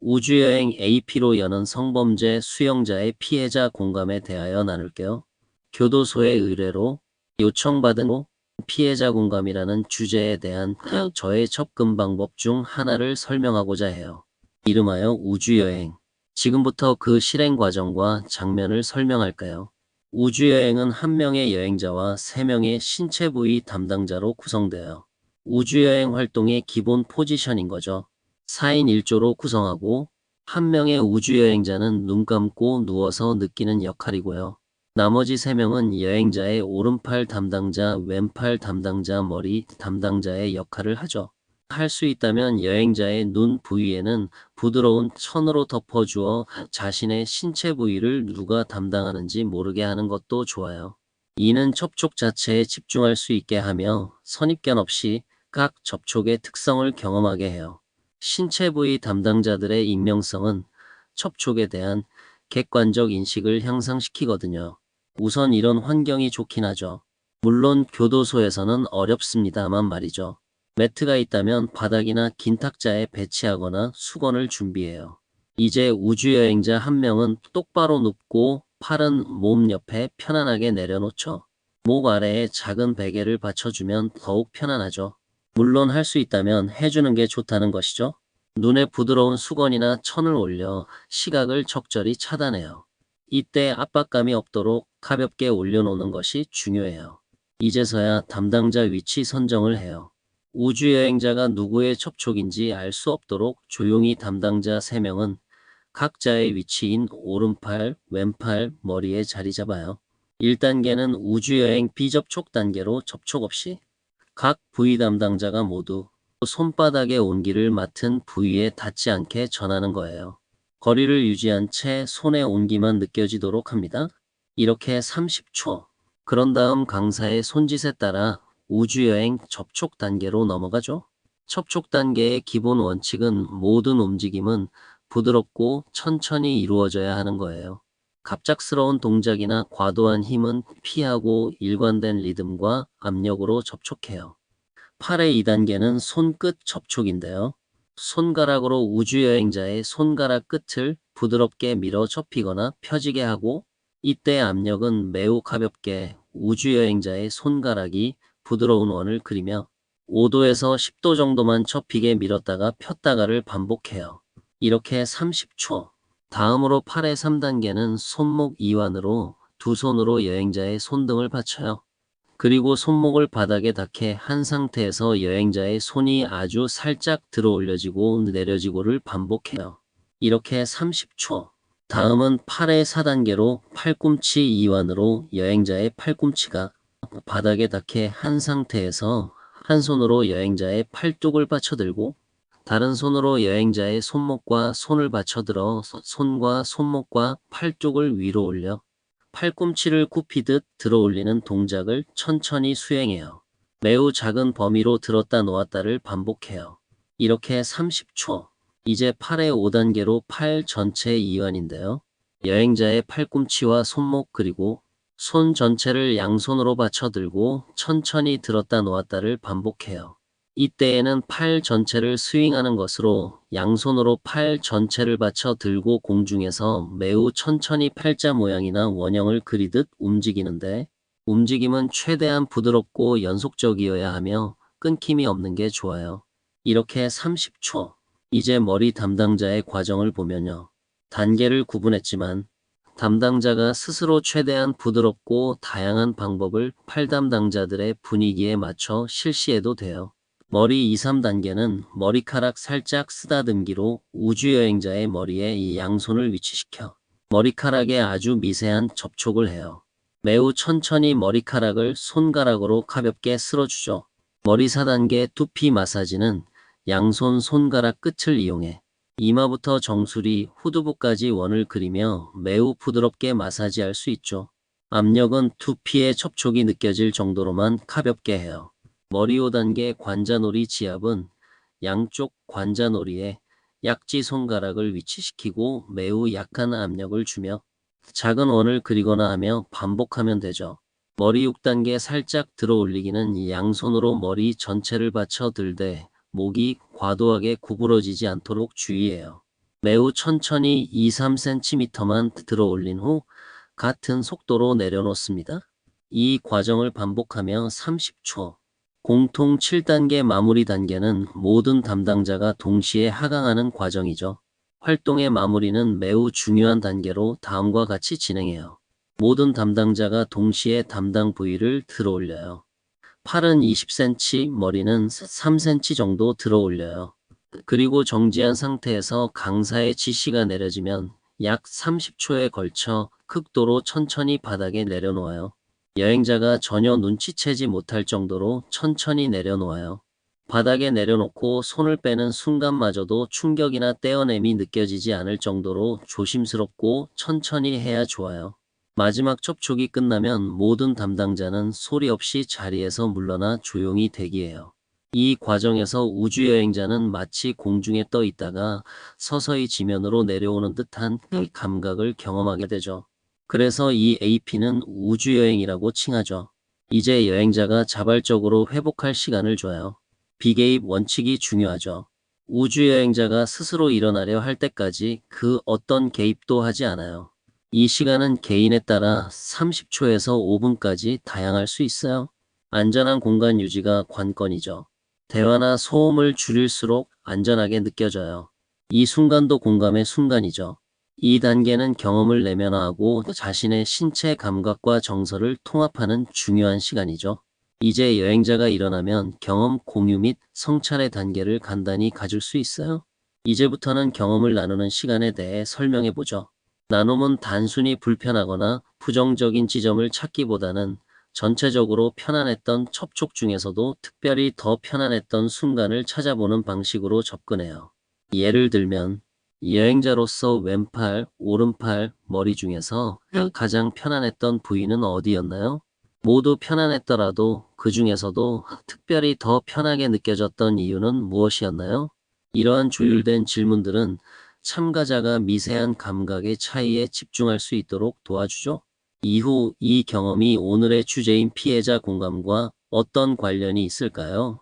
우주여행 AP로 여는 성범죄 수용자의 피해자 공감에 대하여 나눌게요. 교도소의 의뢰로 요청받은 피해자 공감이라는 주제에 대한 저의 접근 방법 중 하나를 설명하고자 해요. 이름하여 우주여행. 지금부터 그 실행 과정과 장면을 설명할까요? 우주여행은 한 명의 여행자와 3명의 신체 부위 담당자로 구성되어요. 우주여행 활동의 기본 포지션인 거죠. 4인 1조로 구성하고 한 명의 우주여행자는 눈 감고 누워서 느끼는 역할이고요. 나머지 3명은 여행자의 오른팔 담당자, 왼팔 담당자, 머리 담당자의 역할을 하죠. 할 수 있다면 여행자의 눈 부위에는 부드러운 천으로 덮어주어 자신의 신체 부위를 누가 담당하는지 모르게 하는 것도 좋아요. 이는 접촉 자체에 집중할 수 있게 하며 선입견 없이 각 접촉의 특성을 경험하게 해요. 신체 부위 담당자들의 익명성은 접촉에 대한 객관적 인식을 향상시키거든요. 우선 이런 환경이 좋긴 하죠. 물론 교도소에서는 어렵습니다만 말이죠. 매트가 있다면 바닥이나 긴 탁자에 배치하거나 수건을 준비해요. 이제 우주여행자 한 명은 똑바로 눕고 팔은 몸 옆에 편안하게 내려놓죠. 목 아래에 작은 베개를 받쳐주면 더욱 편안하죠. 물론 할 수 있다면 해주는 게 좋다는 것이죠. 눈에 부드러운 수건이나 천을 올려 시각을 적절히 차단해요. 이때 압박감이 없도록 가볍게 올려놓는 것이 중요해요. 이제서야 담당자 위치 선정을 해요. 우주여행자가 누구의 접촉인지 알 수 없도록 조용히 담당자 3명은 각자의 위치인 오른팔, 왼팔, 머리에 자리 잡아요. 1단계는 우주여행 비접촉 단계로 접촉 없이 각 부위 담당자가 모두 손바닥의 온기를 맡은 부위에 닿지 않게 전하는 거예요. 거리를 유지한 채 손의 온기만 느껴지도록 합니다. 이렇게 30초. 그런 다음 강사의 손짓에 따라 우주여행 접촉 단계로 넘어가죠. 접촉 단계의 기본 원칙은 모든 움직임은 부드럽고 천천히 이루어져야 하는 거예요. 갑작스러운 동작이나 과도한 힘은 피하고 일관된 리듬과 압력으로 접촉해요. 8의 2단계는 손끝 접촉인데요. 손가락으로 우주여행자의 손가락 끝을 부드럽게 밀어 접히거나 펴지게 하고 이때 압력은 매우 가볍게 우주여행자의 손가락이 부드러운 원을 그리며 5도에서 10도 정도만 접히게 밀었다가 폈다가를 반복해요. 이렇게 30초. 다음으로 8의 3단계는 손목 이완으로 두 손으로 여행자의 손등을 받쳐요. 그리고 손목을 바닥에 닿게 한 상태에서 여행자의 손이 아주 살짝 들어 올려지고 내려지고를 반복해요. 이렇게 30초. 다음은 8의 4단계로 팔꿈치 이완으로 여행자의 팔꿈치가 바닥에 닿게 한 상태에서 한 손으로 여행자의 팔뚝을 받쳐들고 다른 손으로 여행자의 손목과 손을 받쳐들어 손과 손목과 팔뚝을 위로 올려 팔꿈치를 굽히듯 들어 올리는 동작을 천천히 수행해요. 매우 작은 범위로 들었다 놓았다를 반복해요. 이렇게 30초. 이제 8의 5단계로 팔 전체 이완인데요. 여행자의 팔꿈치와 손목 그리고 손 전체를 양손으로 받쳐 들고 천천히 들었다 놓았다를 반복해요. 이때에는 팔 전체를 스윙하는 것으로 양손으로 팔 전체를 받쳐 들고 공중에서 매우 천천히 팔자 모양이나 원형을 그리듯 움직이는데 움직임은 최대한 부드럽고 연속적이어야 하며 끊김이 없는 게 좋아요. 이렇게 30초. 이제 머리 담당자의 과정을 보면요. 단계를 구분했지만 담당자가 스스로 최대한 부드럽고 다양한 방법을 팔 담당자들의 분위기에 맞춰 실시해도 돼요. 머리 2, 3단계는 머리카락 살짝 쓰다듬기로 우주여행자의 머리에 이 양손을 위치시켜 머리카락에 아주 미세한 접촉을 해요. 매우 천천히 머리카락을 손가락으로 가볍게 쓸어주죠. 머리 4단계 두피 마사지는 양손 손가락 끝을 이용해 이마부터 정수리, 후두부까지 원을 그리며 매우 부드럽게 마사지할 수 있죠. 압력은 두피에 접촉이 느껴질 정도로만 가볍게 해요. 머리 5단계 관자놀이 지압은 양쪽 관자놀이에 약지 손가락을 위치시키고 매우 약한 압력을 주며 작은 원을 그리거나 하며 반복하면 되죠. 머리 6단계 살짝 들어 올리기는 양손으로 머리 전체를 받쳐 들되 목이 과도하게 구부러지지 않도록 주의해요. 매우 천천히 2~3cm만 들어 올린 후 같은 속도로 내려놓습니다. 이 과정을 반복하며 30초. 공통 7단계 마무리 단계는 모든 담당자가 동시에 하강하는 과정이죠. 활동의 마무리는 매우 중요한 단계로 다음과 같이 진행해요. 모든 담당자가 동시에 담당 부위를 들어 올려요. 팔은 20cm, 머리는 3cm 정도 들어 올려요. 그리고 정지한 상태에서 강사의 지시가 내려지면 약 30초에 걸쳐 극도로 천천히 바닥에 내려놓아요. 여행자가 전혀 눈치채지 못할 정도로 천천히 내려놓아요. 바닥에 내려놓고 손을 빼는 순간마저도 충격이나 떼어냄이 느껴지지 않을 정도로 조심스럽고 천천히 해야 좋아요. 마지막 접촉이 끝나면 모든 담당자는 소리 없이 자리에서 물러나 조용히 대기해요. 이 과정에서 우주여행자는 마치 공중에 떠 있다가 서서히 지면으로 내려오는 듯한 감각을 경험하게 되죠. 그래서 이 AP는 우주여행이라고 칭하죠. 이제 여행자가 자발적으로 회복할 시간을 줘요. 비개입 원칙이 중요하죠. 우주여행자가 스스로 일어나려 할 때까지 그 어떤 개입도 하지 않아요. 이 시간은 개인에 따라 30초에서 5분까지 다양할 수 있어요. 안전한 공간 유지가 관건이죠. 대화나 소음을 줄일수록 안전하게 느껴져요. 이 순간도 공감의 순간이죠. 이 단계는 경험을 내면화하고 자신의 신체 감각과 정서를 통합하는 중요한 시간이죠. 이제 여행자가 일어나면 경험 공유 및 성찰의 단계를 간단히 가질 수 있어요. 이제부터는 경험을 나누는 시간에 대해 설명해 보죠. 나눔은 단순히 불편하거나 부정적인 지점을 찾기보다는 전체적으로 편안했던 접촉 중에서도 특별히 더 편안했던 순간을 찾아보는 방식으로 접근해요. 예를 들면 여행자로서 왼팔, 오른팔, 머리 중에서 가장 편안했던 부위는 어디였나요? 모두 편안했더라도 그 중에서도 특별히 더 편하게 느껴졌던 이유는 무엇이었나요? 이러한 조율된 질문들은 참가자가 미세한 감각의 차이에 집중할 수 있도록 도와주죠. 이후 이 경험이 오늘의 주제인 피해자 공감과 어떤 관련이 있을까요?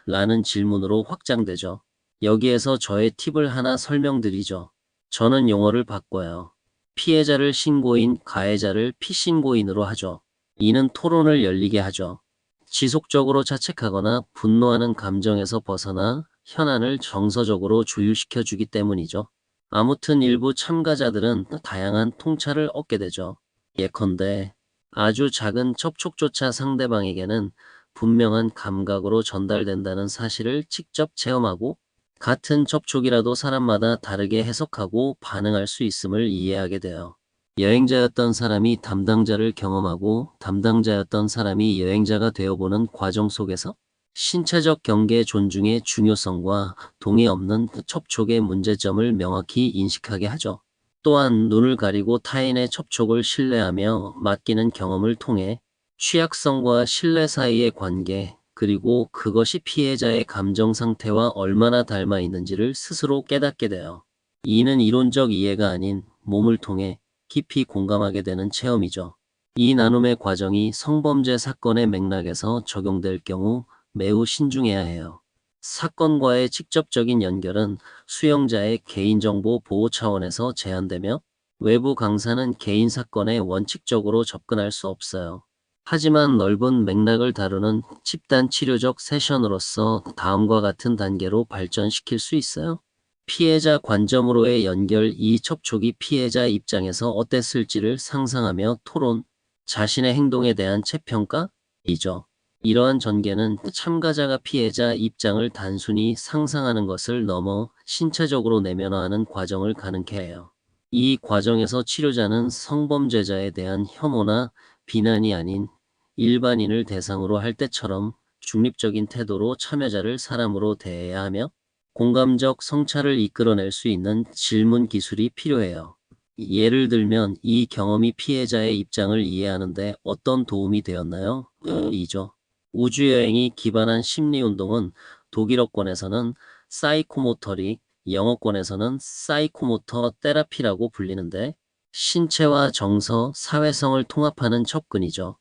라는 질문으로 확장되죠. 여기에서 저의 팁을 하나 설명드리죠. 저는 용어를 바꿔요. 피해자를 신고인, 가해자를 피신고인으로 하죠. 이는 토론을 열리게 하죠. 지속적으로 자책하거나 분노하는 감정에서 벗어나 현안을 정서적으로 조율시켜 주기 때문이죠. 아무튼 일부 참가자들은 다양한 통찰을 얻게 되죠. 예컨대 아주 작은 접촉조차 상대방에게는 분명한 감각으로 전달된다는 사실을 직접 체험하고 같은 접촉이라도 사람마다 다르게 해석하고 반응할 수 있음을 이해하게 돼요. 여행자였던 사람이 담당자를 경험하고 담당자였던 사람이 여행자가 되어보는 과정 속에서 신체적 경계 존중의 중요성과 동의 없는 접촉의 문제점을 명확히 인식하게 하죠. 또한 눈을 가리고 타인의 접촉을 신뢰하며 맡기는 경험을 통해 취약성과 신뢰 사이의 관계, 그리고 그것이 피해자의 감정 상태와 얼마나 닮아 있는지를 스스로 깨닫게 돼요. 이는 이론적 이해가 아닌 몸을 통해 깊이 공감하게 되는 체험이죠. 이 나눔의 과정이 성범죄 사건의 맥락에서 적용될 경우 매우 신중해야 해요. 사건과의 직접적인 연결은 수용자의 개인정보 보호 차원에서 제한되며 외부 강사는 개인 사건에 원칙적으로 접근할 수 없어요. 하지만 넓은 맥락을 다루는 집단 치료적 세션으로서 다음과 같은 단계로 발전시킬 수 있어요. 피해자 관점으로의 연결. 이 접촉이 피해자 입장에서 어땠을지를 상상하며 토론, 자신의 행동에 대한 재평가이죠. 이러한 전개는 참가자가 피해자 입장을 단순히 상상하는 것을 넘어 신체적으로 내면화하는 과정을 가능케 해요. 이 과정에서 치료자는 성범죄자에 대한 혐오나 비난이 아닌 일반인을 대상으로 할 때처럼 중립적인 태도로 참여자를 사람으로 대해야 하며 공감적 성찰을 이끌어낼 수 있는 질문 기술이 필요해요. 예를 들면 이 경험이 피해자의 입장을 이해하는 데 어떤 도움이 되었나요? 이죠. 우주여행이 기반한 심리운동은 독일어권에서는 사이코모터릭, 영어권에서는 사이코모터 테라피라고 불리는데 신체와 정서, 사회성을 통합하는 접근이죠.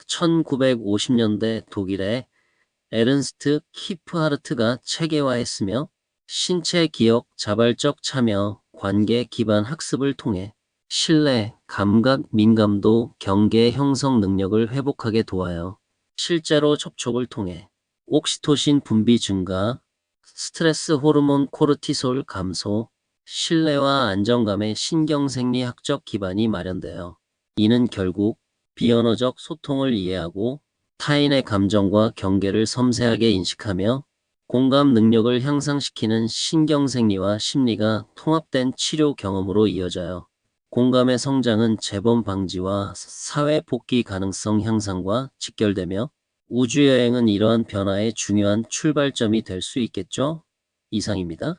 1950년대 독일의 에른스트 키프하르트가 체계화했으며 신체 기억, 자발적 참여, 관계 기반 학습을 통해 신뢰, 감각, 민감도, 경계 형성 능력을 회복하게 도와요. 실제로 접촉을 통해 옥시토신 분비 증가, 스트레스 호르몬 코르티솔 감소, 신뢰와 안정감의 신경생리학적 기반이 마련돼요. 이는 결국 비언어적 소통을 이해하고 타인의 감정과 경계를 섬세하게 인식하며 공감 능력을 향상시키는 신경생리와 심리가 통합된 치료 경험으로 이어져요. 공감의 성장은 재범 방지와 사회 복귀 가능성 향상과 직결되며 우주여행은 이러한 변화의 중요한 출발점이 될 수 있겠죠? 이상입니다.